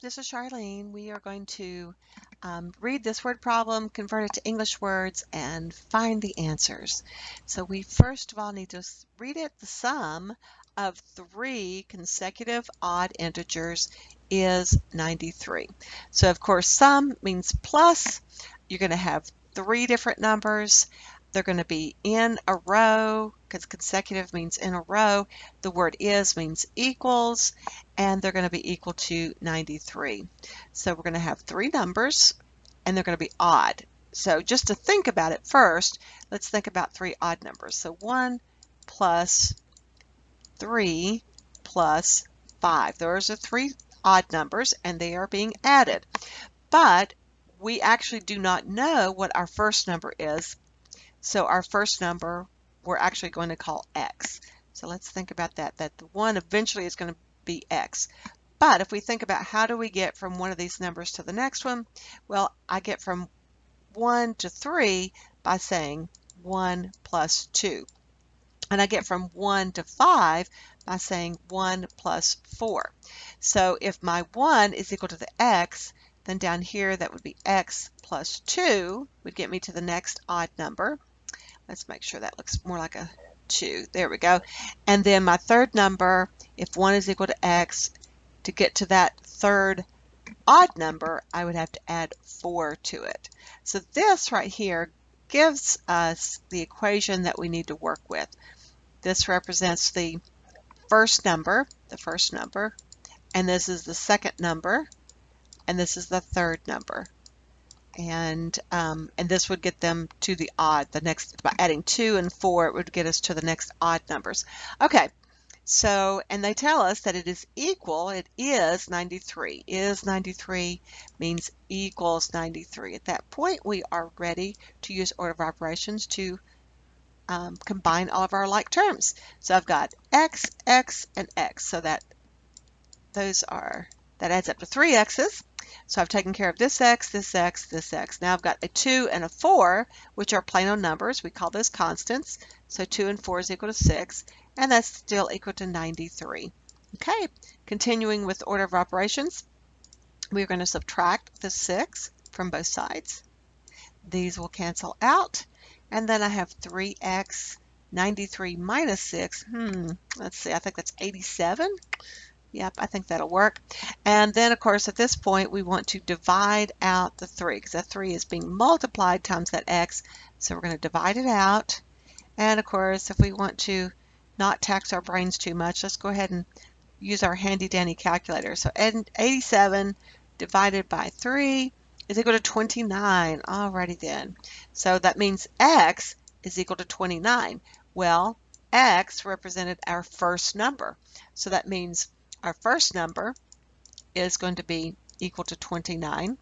this is Charlene. We are going to read this word problem, convert it to English words, and find the answers. So we first of all need to read it. The sum of 3 consecutive odd integers is 93. So of course sum means plus. You're going to have 3 different numbers. They're going to be in a row because consecutive means in a row. The word is means equals, and they're going to be equal to 93. So we're going to have 3 numbers, and they're going to be odd. So just to think about it first, let's think about 3 odd numbers. So 1 plus 3 plus 5. Those are 3 odd numbers, and they are being added. But we actually do not know what our first number is. So our first number, we're actually going to call x. So let's think about that the 1 eventually is going to be x. But if we think about how do we get from one of these numbers to the next one, well, I get from 1 to 3 by saying 1 plus 2. And I get from 1 to 5 by saying 1 plus 4. So if my 1 is equal to the x, then down here that would be x plus 2 would get me to the next odd number. Let's make sure that looks more like a 2. There we go. And then my third number, if 1 is equal to x, to get to that third odd number, I would have to add 4 to it. So this right here gives us the equation that we need to work with. This represents the first number, and this is the second number, and this is the third number. And this would get them to the odd. The next, by adding 2 and 4, it would get us to the next odd numbers. Okay, so, and they tell us that it is equal, it is 93. Is 93 means equals 93. At that point, we are ready to use order of operations to combine all of our like terms. So I've got x, x, and x. So that adds up to 3 x's. So I've taken care of this x, this x, this x. Now I've got a 2 and a 4, which are plain old numbers. We call those constants. So 2 and 4 is equal to 6, and that's still equal to 93. Okay, continuing with order of operations, we're going to subtract the 6 from both sides. These will cancel out, and then I have 3x, 93 minus 6. Let's see, I think that's 87. Yep, I think that'll work. And then, of course, at this point, we want to divide out the 3, because that 3 is being multiplied times that x. So we're going to divide it out. And, of course, if we want to not tax our brains too much, let's go ahead and use our handy-dandy calculator. So 87 divided by 3 is equal to 29. Alrighty then. So that means x is equal to 29. Well, x represented our first number. So that means our first number is going to be equal to 29.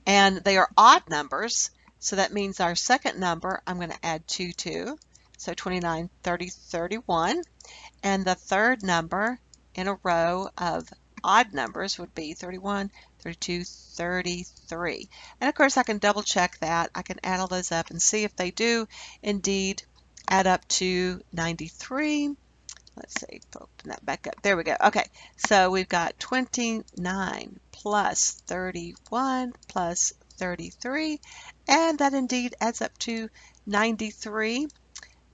And they are odd numbers, so that means our second number I'm going to add 2 to. So 29, 30, 31. And the third number in a row of odd numbers would be 31, 32, 33. And of course I can double check that. I can add all those up and see if they do indeed add up to 93. Let's see, open that back up. There we go. Okay, so we've got 29 plus 31 plus 33, and that indeed adds up to 93.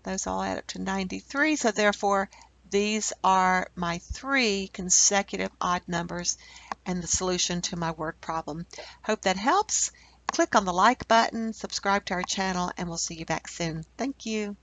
Those all add up to 93, so therefore these are my 3 consecutive odd numbers and the solution to my word problem. Hope that helps. Click on the like button, subscribe to our channel, and we'll see you back soon. Thank you.